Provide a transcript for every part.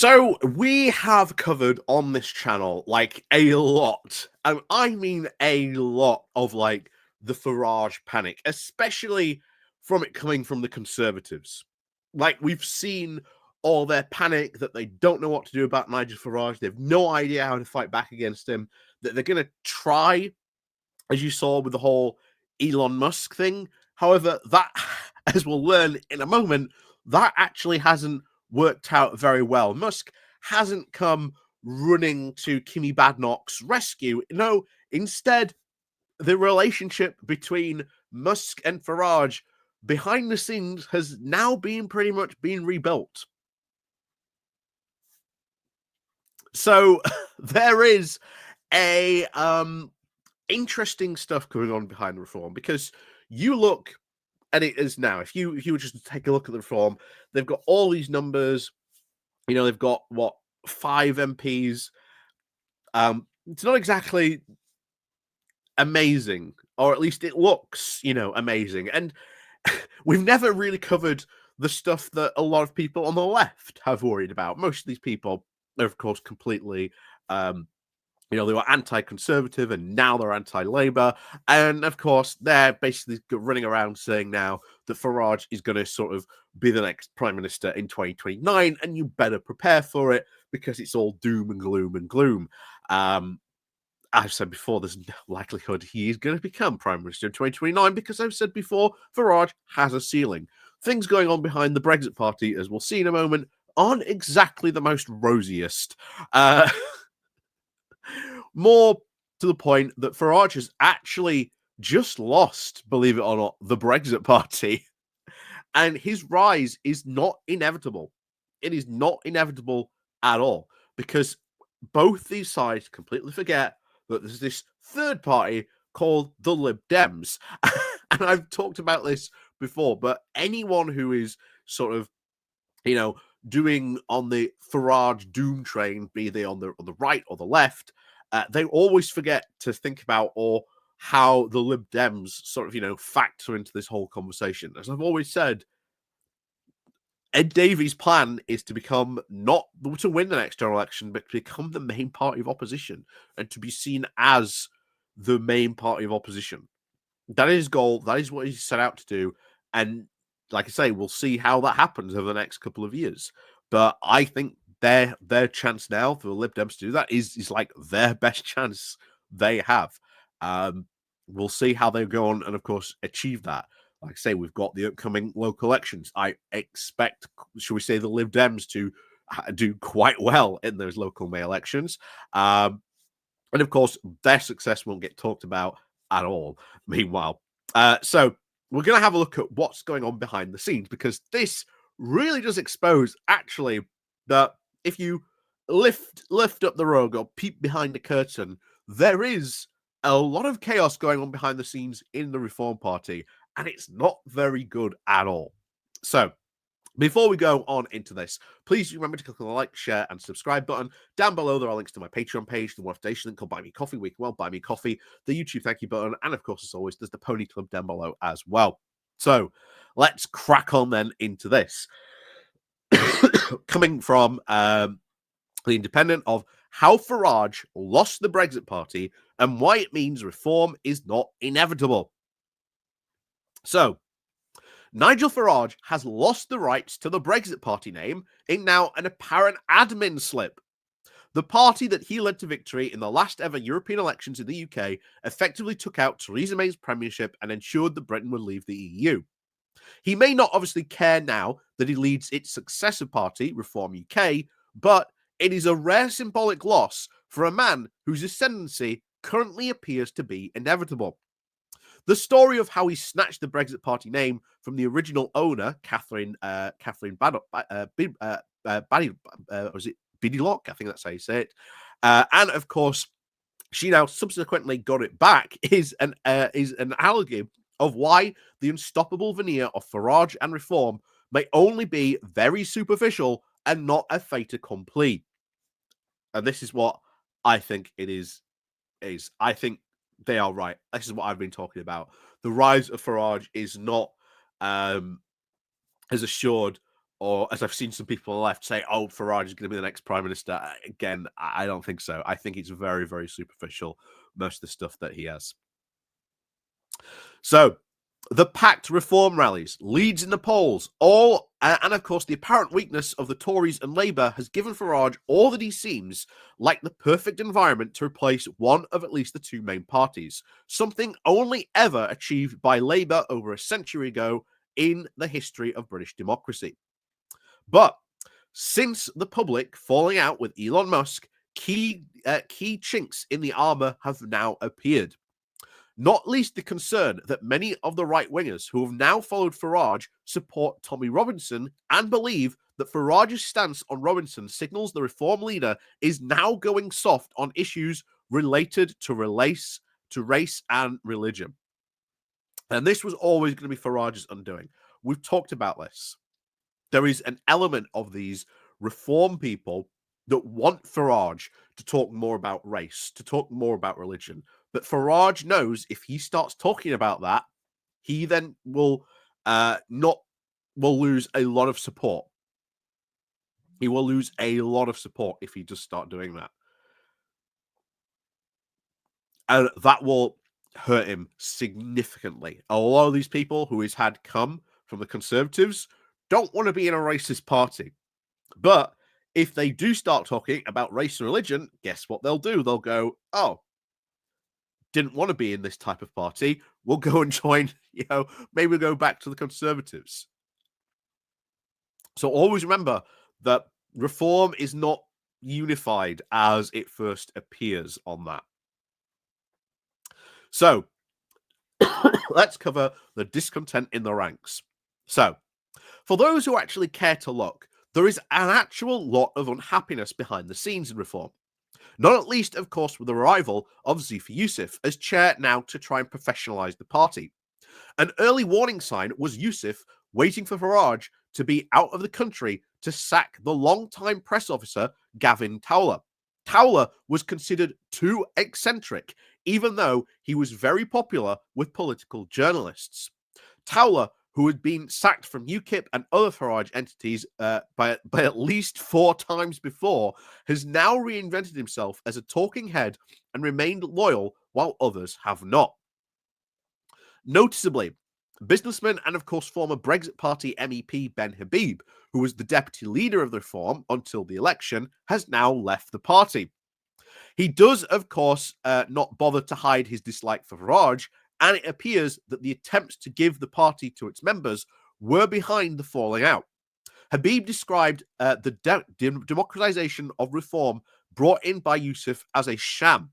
So we have covered on this channel like a lot, and I mean a lot of like the Farage panic, especially from it coming from the Conservatives. Like we've seen all their panic that they don't know what to do about Nigel Farage. They have no idea how to fight back against him. That they're going to try, as you saw with the whole Elon Musk thing. However, that, as we'll learn in a moment, that actually hasn't worked out very well. Musk hasn't come running to Kimmy Badnoch's rescue. No, instead, the relationship between Musk and Farage behind the scenes has now been pretty much been rebuilt. So there is a interesting stuff going on behind the reform, because you look at it as now, if you were just to take a look at the reform, they've got all these numbers. They've got what, 5 MPs. It's not exactly amazing, or at least it looks, amazing. And we've never really covered the stuff that a lot of people on the left have worried about. Most of these people are, of course, completely they were anti-conservative and now they're anti-Labour. And of course, they're basically running around saying now that Farage is going to sort of be the next Prime Minister in 2029, and you better prepare for it because it's all doom and gloom and gloom. I've said before, there's no likelihood he is going to become Prime Minister in 2029 because I've said before, Farage has a ceiling. Things going on behind the Brexit Party, as we'll see in a moment, aren't exactly the most rosiest. More to the point that Farage has actually just lost, believe it or not, the Brexit Party. And his rise is not inevitable. It is not inevitable at all, because both these sides completely forget that there's this third party called the Lib Dems. And I've talked about this before, but anyone who is sort of, doing on the Farage doom train, be they on the right or the left, they always forget to think about or how the Lib Dems sort of, factor into this whole conversation. As I've always said, Ed Davey's plan is to become, not to win the next general election, but to become the main party of opposition and to be seen as the main party of opposition. That is his goal. That is what he's set out to do. And like I say, we'll see how that happens over the next couple of years. But I think their chance now for the Lib Dems to do that is like their best chance they have. We'll see how they go on and, of course, achieve that. Like I say, we've got the upcoming local elections. I expect, shall we say, the Lib Dems to do quite well in those local May elections. And of course, their success won't get talked about at all. Meanwhile, so we're going to have a look at what's going on behind the scenes, because this really does expose, actually, that if you lift up the rug or peep behind the curtain, there is a lot of chaos going on behind the scenes in the Reform Party, and it's not very good at all. So before we go on into this, please remember to click on the like, share, and subscribe button. Down below, there are links to my Patreon page, the One Foundation link called Buy Me Coffee, where you can buy me coffee, the YouTube thank you button, and of course, as always, there's the Pony Club down below as well. So let's crack on then into this. Coming from the Independent, of how Farage lost the Brexit Party and why it means reform is not inevitable. So, Nigel Farage has lost the rights to the Brexit Party name in now an apparent admin slip. The party that he led to victory in the last ever European elections in the UK effectively took out Theresa May's premiership and ensured that Britain would leave the EU. He may not obviously care now that he leads its successor party, Reform UK, but it is a rare symbolic loss for a man whose ascendancy currently appears to be inevitable. The story of how he snatched the Brexit Party name from the original owner, Catherine Baddock, was it Biddylock? I think that's how you say it. And of course, she now subsequently got it back, is an analogy of why the unstoppable veneer of Farage and Reform may only be very superficial and not a fait accompli. And this is what I think it is. I think they are right. This is what I've been talking about. The rise of Farage is not as assured or as I've seen some people on the left say, oh, Farage is going to be the next prime minister. Again, I don't think so. I think it's very, very superficial, most of the stuff that he has. So, the packed reform rallies, leads in the polls, and of course the apparent weakness of the Tories and Labour has given Farage all that he seems like the perfect environment to replace one of at least the two main parties, something only ever achieved by Labour over a century ago in the history of British democracy. But since the public falling out with Elon Musk, key chinks in the armour have now appeared. Not least the concern that many of the right-wingers who have now followed Farage support Tommy Robinson and believe that Farage's stance on Robinson signals the reform leader is now going soft on issues related to race and religion. And this was always going to be Farage's undoing. We've talked about this. There is an element of these reform people that want Farage to talk more about race, to talk more about religion. But Farage knows if he starts talking about that, he then will lose a lot of support. He will lose a lot of support if he does start doing that. And that will hurt him significantly. A lot of these people who he's had come from the Conservatives don't want to be in a racist party. But if they do start talking about race and religion, guess what they'll do? They'll go, oh, didn't want to be in this type of party. We'll go and join, maybe we'll go back to the Conservatives. So always remember that reform is not unified as it first appears on that. So let's cover the discontent in the ranks. So for those who actually care to look, there is an actual lot of unhappiness behind the scenes in reform. Not at least, of course, with the arrival of Zifa Yusuf as chair now to try and professionalise the party. An early warning sign was Yusuf waiting for Farage to be out of the country to sack the long-time press officer Gavin Towler. Towler was considered too eccentric, even though he was very popular with political journalists. Towler, who had been sacked from UKIP and other Farage entities by at least 4 times before, has now reinvented himself as a talking head and remained loyal while others have not. Noticeably, businessman and, of course, former Brexit Party MEP Ben Habib, who was the deputy leader of the reform until the election, has now left the party. He does, of course, not bother to hide his dislike for Farage, and it appears that the attempts to give the party to its members were behind the falling out. Habib described the democratization of reform brought in by Yusuf as a sham.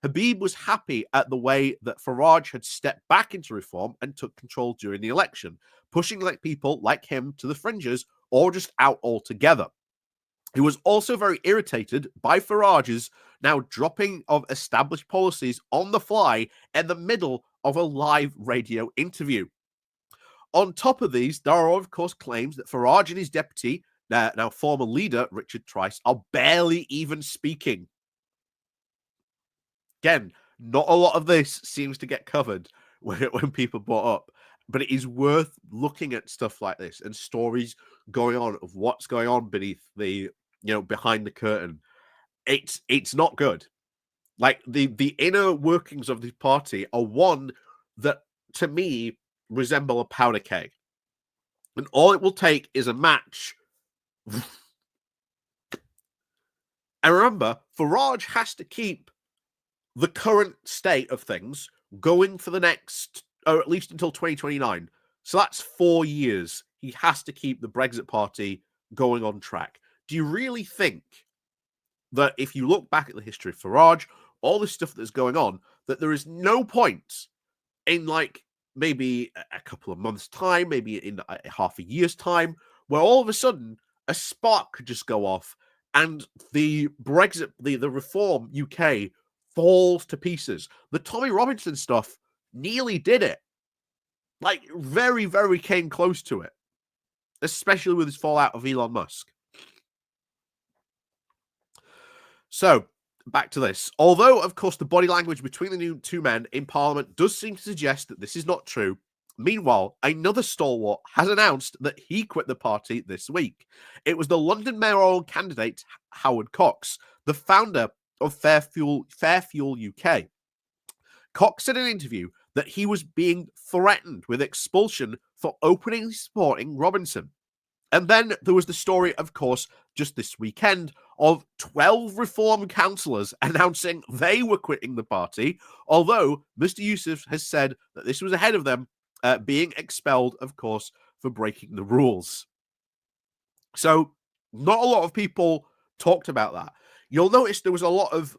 Habib was happy at the way that Farage had stepped back into reform and took control during the election, pushing people like him to the fringes or just out altogether. He was also very irritated by Farage's now dropping of established policies on the fly in the middle of a live radio interview. On top of these, there are, of course, claims that Farage and his deputy, now former leader Richard Trice, are barely even speaking. Again, not a lot of this seems to get covered when people brought up, but it is worth looking at stuff like this and stories going on of what's going on beneath the, behind the curtain. It's not good. Like the inner workings of the party are one that, to me, resemble a powder keg. And all it will take is a match. And remember, Farage has to keep the current state of things going for the next, or at least until 2029. So that's 4 years. He has to keep the Brexit Party going on track. Do you really think that if you look back at the history of Farage, all this stuff that's going on, that there is no point in maybe a couple of months' time, maybe in half a year's time, where all of a sudden a spark could just go off and the Brexit, the reform UK falls to pieces. The Tommy Robinson stuff nearly did it. Very, very came close to it, especially with his fallout of Elon Musk. So, back to this. Although, of course, the body language between the two men in Parliament does seem to suggest that this is not true, Meanwhile, another stalwart has announced that he quit the party this week. It was the London mayoral candidate, Howard Cox, the founder of Fair Fuel UK. Cox said in an interview that he was being threatened with expulsion for openly supporting Robinson. And then there was the story, of course, just this weekend of 12 Reform councillors announcing they were quitting the party, although Mr. Yusuf has said that this was ahead of them being expelled, of course, for breaking the rules. So not a lot of people talked about that. You'll notice there was a lot of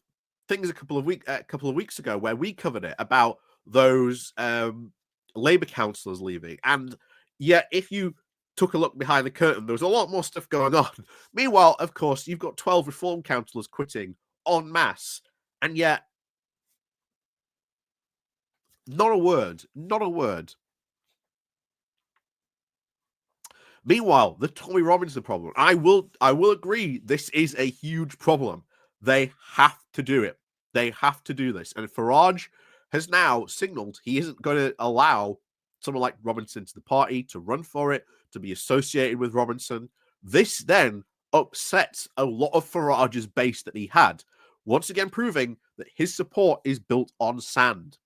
things a couple of weeks ago where we covered it about those Labour councillors leaving. And yet, if you took a look behind the curtain, there was a lot more stuff going on. Meanwhile, of course, you've got 12 Reform councillors quitting en masse, and yet not a word. Meanwhile, the Tommy Robinson problem, I will agree, this is a huge problem. They have to do it. They have to do this. And Farage has now signaled he isn't going to allow someone like Robinson to the party, to run for it, to be associated with Robinson. This then upsets a lot of Farage's base that he had, once again proving that his support is built on sand.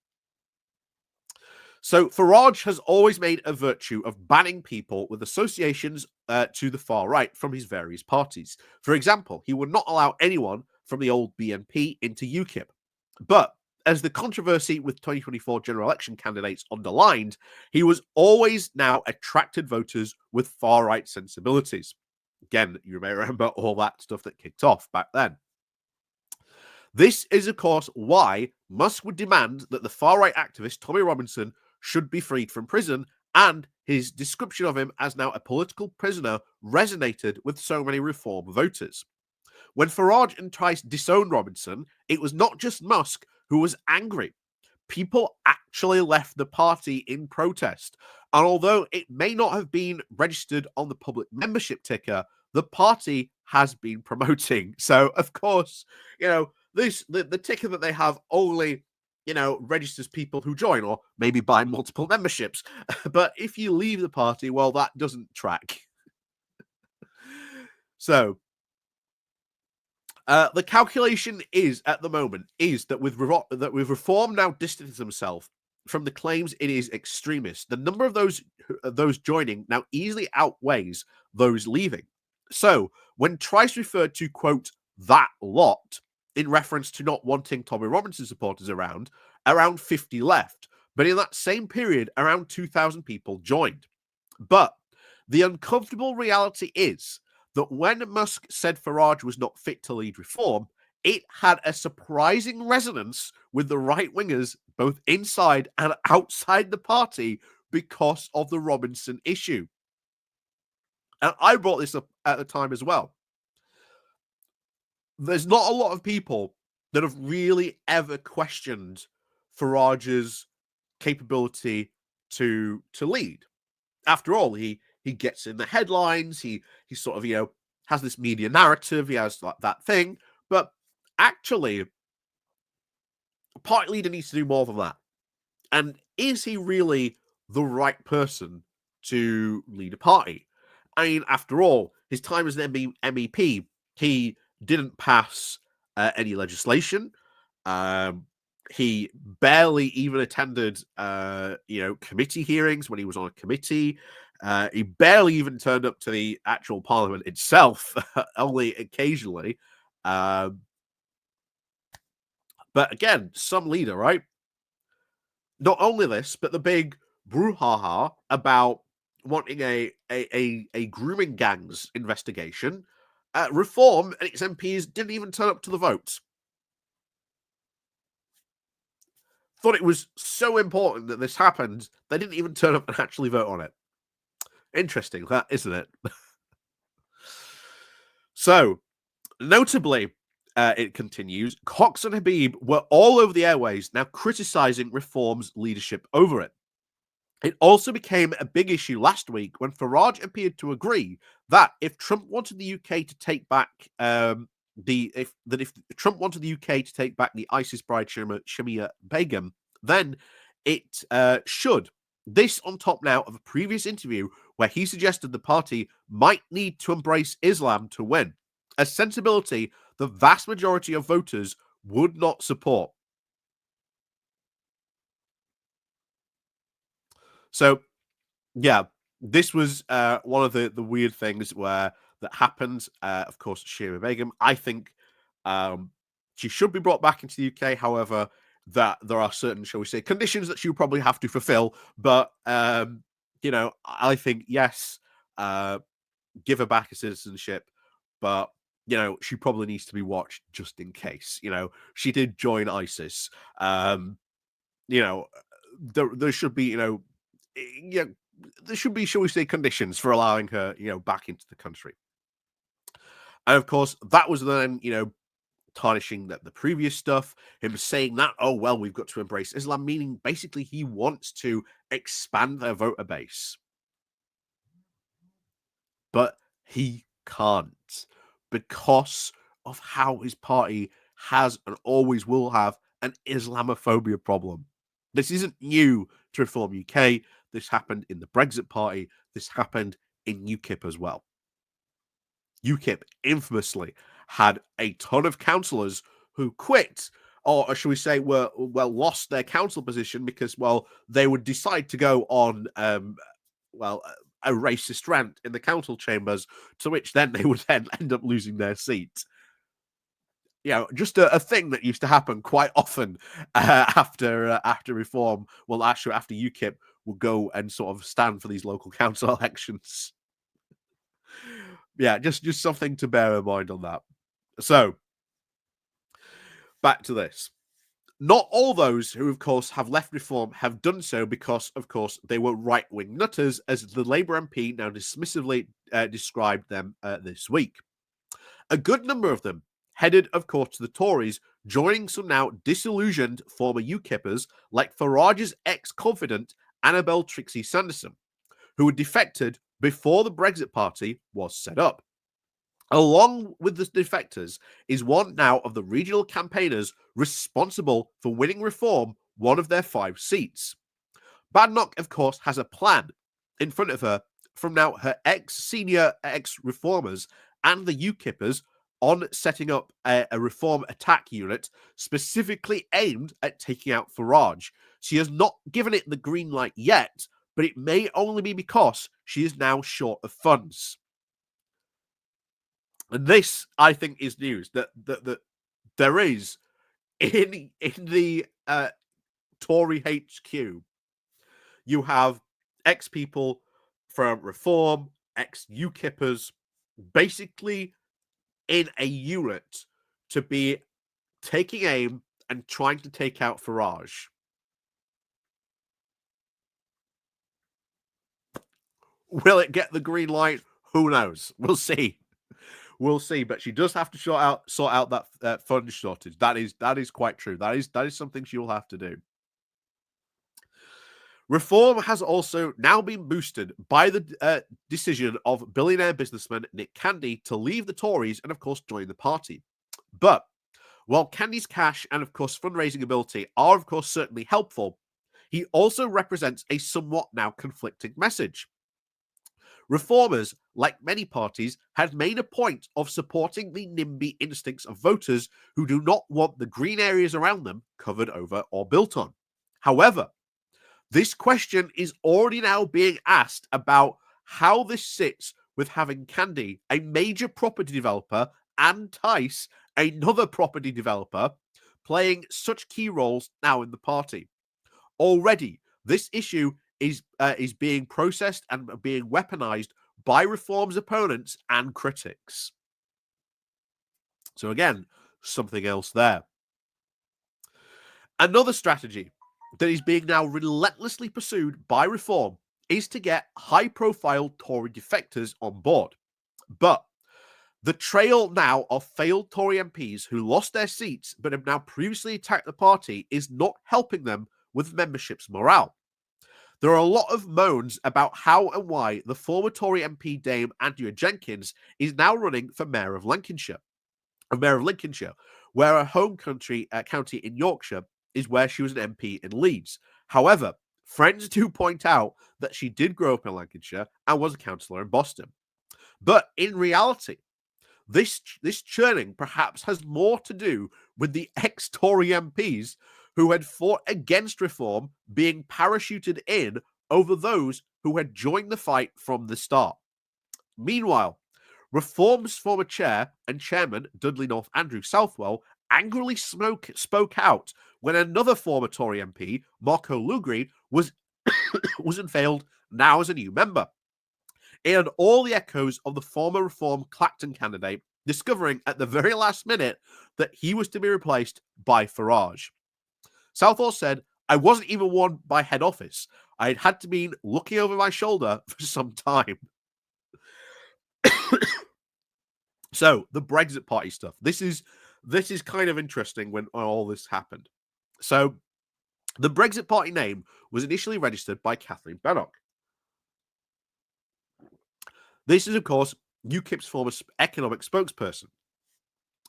So Farage has always made a virtue of banning people with associations to the far right from his various parties. For example, he would not allow anyone from the old BNP into UKIP. But as the controversy with 2024 general election candidates underlined, he was always now attracted voters with far right sensibilities. Again, you may remember all that stuff that kicked off back then. This is, of course, why Musk would demand that the far-right activist Tommy Robinson should be freed from prison, and his description of him as now a political prisoner resonated with so many Reform voters. When Farage and Tice disowned Robinson, it was not just Musk who was angry. People actually left the party in protest, and although it may not have been registered on the public membership ticker, the party has been promoting. So, of course, the ticker that they have only, registers people who join or maybe buy multiple memberships. But if you leave the party, well, that doesn't track. So, the calculation is, at the moment, that with Reform now distancing himself from the claims it is extremist, the number of those joining now easily outweighs those leaving. So, when Trice referred to, quote, that lot, in reference to not wanting Tommy Robinson supporters around 50 left. But in that same period, around 2,000 people joined. But the uncomfortable reality is that when Musk said Farage was not fit to lead Reform, it had a surprising resonance with the right-wingers, both inside and outside the party, because of the Robinson issue. And I brought this up at the time as well. There's not a lot of people that have really ever questioned Farage's capability to lead. After all, he gets in the headlines. He sort of has this media narrative. He has like that thing, but actually, a party leader needs to do more than that. And is he really the right person to lead a party? I mean, after all, his time as an MEP, he didn't pass any legislation. He barely even attended, committee hearings when he was on a committee. He barely even turned up to the actual parliament itself, only occasionally. But again, some leader, right? Not only this, but the big brouhaha about wanting a grooming gangs investigation. Reform and its MPs didn't even turn up to the vote. Thought it was so important that this happened, they didn't even turn up and actually vote on it. Interesting, that, isn't it? So, notably, it continues, Cox and Habib were all over the airways now criticizing Reform's leadership over it. It also became a big issue last week when Farage appeared to agree that if Trump wanted the UK to take back if Trump wanted the UK to take back the ISIS bride Shamia Begum, then it should This on top now of a previous interview where he suggested the party might need to embrace Islam to win, a sensibility the vast majority of voters would not support. So, yeah, this was one of the weird things where that happened. Of course, Shira Begum. I think um, she should be brought back into the UK. However, that there are certain, shall we say, conditions that she would probably have to fulfill. But I think yes, uh, give her back a citizenship, but she probably needs to be watched just in case. She did join ISIS. You know, there should be, yeah, there should be, shall we say, conditions for allowing her, back into the country. And of course, that was then, tarnishing the previous stuff, him saying that, oh, well, we've got to embrace Islam, meaning basically he wants to expand their voter base. But he can't because of how his party has and always will have an Islamophobia problem. This isn't new to Reform UK. This happened in the Brexit Party. This happened in UKIP as well. UKIP infamously had a ton of councillors who quit, or should we say, lost their council position because, they would decide to go on, a racist rant in the council chambers, to which then they would then end up losing their seat. Just a thing that used to happen quite often after reform. Well, actually, after UKIP will go and sort of stand for these local council elections. Yeah, just something to bear in mind on that. So, back to this. Not all those who, of course, have left Reform have done so because, of course, they were right-wing nutters, as the Labour MP now dismissively described them this week. A good number of them headed, of course, to the Tories, joining some now disillusioned former UKIPers like Farage's ex-confidant Annabel Trixie Sanderson, who had defected before the Brexit Party was set up. Along with the defectors is one now of the regional campaigners responsible for winning Reform one of their 5 seats. Badenoch, of course, has a plan in front of her from now her ex-senior ex-reformers and the UKIPers on setting up a Reform attack unit specifically aimed at taking out Farage. She has not given it the green light yet, but it may only be because she is now short of funds. And this, I think, is news that there is in the Tory HQ. You have ex people from Reform, ex UKIPers, basically in a unit to be taking aim and trying to take out Farage. Will it get the green light? Who knows? We'll see. We'll see, but she does have to sort out that fund shortage. That is quite true. That is something she will have to do. Reform has also now been boosted by the decision of billionaire businessman Nick Candy to leave the Tories and, of course, join the party. But while Candy's cash and, of course, fundraising ability are, of course, certainly helpful, he also represents a somewhat now conflicting message. Reformers, like many parties, had made a point of supporting the NIMBY instincts of voters who do not want the green areas around them covered over or built on. However, this question is already now being asked about how this sits with having Candy, a major property developer, and Tice, another property developer, playing such key roles now in the party. Already, this issue is being processed and being weaponized by Reform's opponents and critics. So again, something else there. Another strategy that is being now relentlessly pursued by Reform is to get high-profile Tory defectors on board. But the trail now of failed Tory MPs who lost their seats but have now previously attacked the party is not helping them with membership's morale. There are a lot of moans about how and why the former Tory MP Dame Andrea Jenkins is now running for Mayor of Lincolnshire, where her home county in Yorkshire is where she was an MP in Leeds. However, Friends do point out that she did grow up in Lancashire and was a councillor in Boston. But in reality, this churning perhaps has more to do with the ex-Tory MPs who had fought against reform being parachuted in over those who had joined the fight from the start. Meanwhile, Reform's former chair and chairman, Dudley North Andrew Southwell, angrily spoke out when another former Tory MP, Marco Lugreen, was unveiled now as a new member. It had all the echoes of the former Reform Clacton candidate, discovering at the very last minute that he was to be replaced by Farage. Southwell said, "I wasn't even warned by head office. I had to be looking over my shoulder for some time." So the Brexit Party stuff. This is kind of interesting when all this happened. So the Brexit Party name was initially registered by Catherine Bennock. This is, of course, UKIP's former economic spokesperson.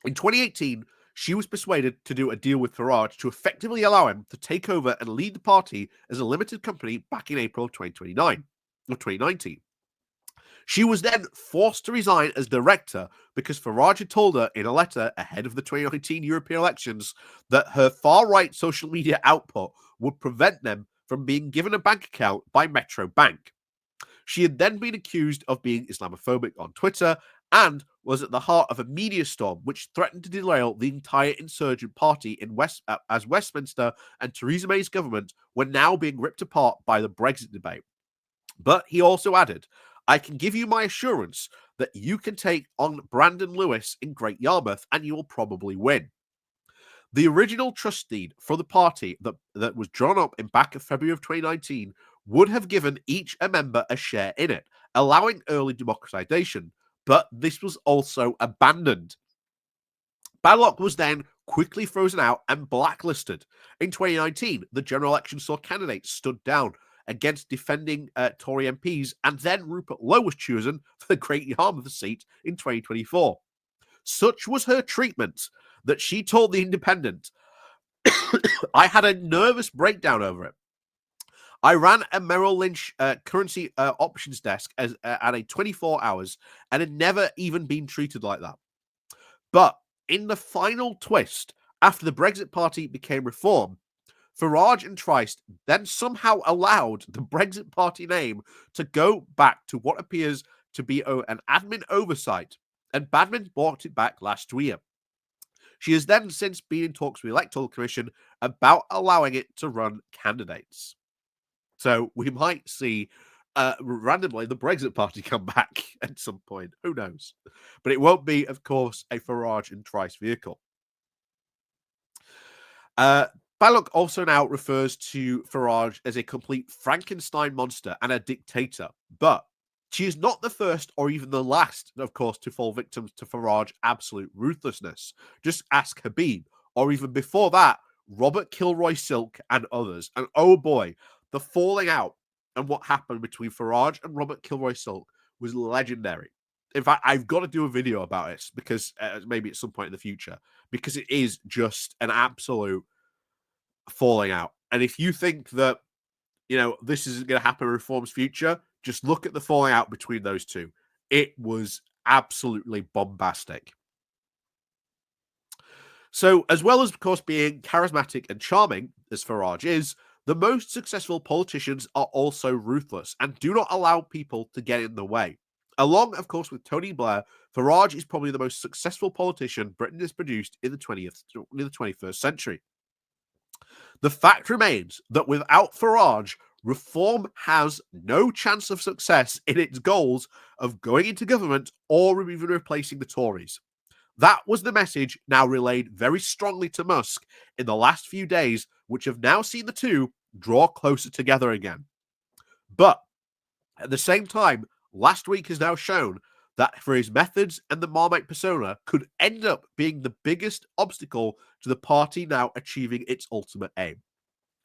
In 2018, she was persuaded to do a deal with Farage to effectively allow him to take over and lead the party as a limited company back in April of 2019. She was then forced to resign as director because Farage had told her in a letter ahead of the 2019 European elections that her far-right social media output would prevent them from being given a bank account by Metro Bank. She had then been accused of being Islamophobic on Twitter and was at the heart of a media storm which threatened to derail the entire insurgent party as Westminster and Theresa May's government were now being ripped apart by the Brexit debate. But he also added, "I can give you my assurance that you can take on Brandon Lewis in Great Yarmouth and you will probably win." The original trust deed for the party that was drawn up in back of February of 2019 would have given each a member a share in it, allowing early democratization, but this was also abandoned. Badlock was then quickly frozen out and blacklisted. In 2019, the general election saw candidates stood down against defending Tory MPs, and then Rupert Lowe was chosen for the Great Yarmouth seat in 2024. Such was her treatment that she told The Independent, "I had a nervous breakdown over it. I ran a Merrill Lynch currency options desk at a 24 hours and had never even been treated like that." But in the final twist, after the Brexit Party became Reform, Farage and Tryst then somehow allowed the Brexit Party name to go back to what appears to be an admin oversight, and Badman bought it back last year. She has then since been in talks with the Electoral Commission about allowing it to run candidates. So we might see randomly the Brexit Party come back at some point. Who knows? But it won't be, of course, a Farage and Tryst vehicle. Balog also now refers to Farage as a complete Frankenstein monster and a dictator, but she is not the first or even the last, of course, to fall victim to Farage's absolute ruthlessness. Just ask Habib, or even before that, Robert Kilroy Silk and others. And oh boy, the falling out and what happened between Farage and Robert Kilroy Silk was legendary. In fact, I've got to do a video about it because maybe at some point in the future, because it is just an absolute falling out. And if you think that, this isn't going to happen in Reform's future, just look at the falling out between those two. It was absolutely bombastic. So, as well as, of course, being charismatic and charming, as Farage is, the most successful politicians are also ruthless and do not allow people to get in the way. Along, of course, with Tony Blair, Farage is probably the most successful politician Britain has produced in the 21st century. The fact remains that without Farage, Reform has no chance of success in its goals of going into government or even replacing the Tories. That was the message now relayed very strongly to Musk in the last few days, which have now seen the two draw closer together again. But at the same time, last week has now shown that for his methods and the Marmite persona could end up being the biggest obstacle to the party now achieving its ultimate aim.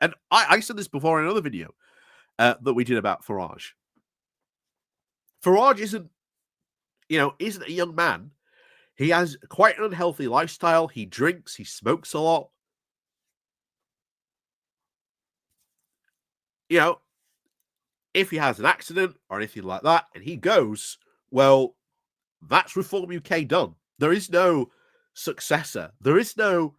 And I said this before in another video that we did about Farage. Farage isn't a young man. He has quite an unhealthy lifestyle. He drinks, he smokes a lot. you know, if he has an accident or anything like that and he goes, well, that's Reform UK done. There is no successor. There is no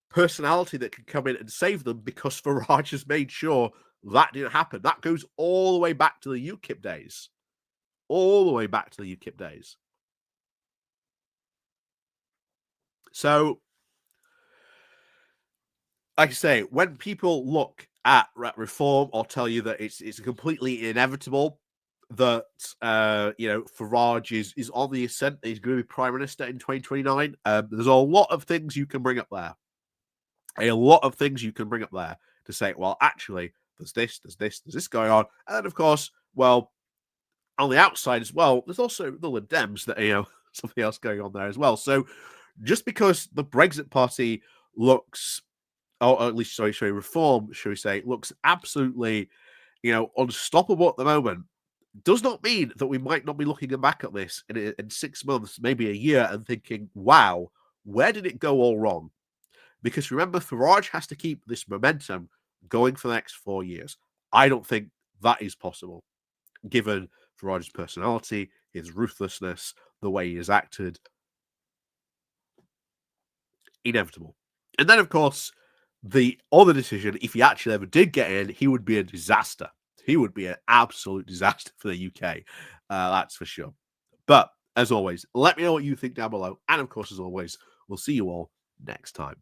personality that can come in and save them because Farage has made sure that didn't happen. That goes all the way back to the UKIP days. All the way back to the UKIP days. So, like I say, when people look at reform or tell you that it's completely inevitable that Farage is on the ascent, that he's going to be prime minister in 2029, there's a lot of things you can bring up there. A lot of things you can bring up there to say, well, actually, there's this going on, and then of course, well, on the outside as well, there's also the Lib Dems that something else going on there as well. So just because the Brexit Party looks, or at least sorry, reform, shall we say, looks absolutely, unstoppable at the moment, does not mean that we might not be looking back at this in 6 months, maybe a year, and thinking, wow, where did it go all wrong? Because remember, Farage has to keep this momentum going for the next 4 years. I don't think that is possible, given Farage's personality, his ruthlessness, the way he has acted. Inevitable. And then, of course, the other decision, if he actually ever did get in, he would be a disaster. He would be an absolute disaster for the UK. That's for sure. But as always, let me know what you think down below. And of course, as always, we'll see you all next time.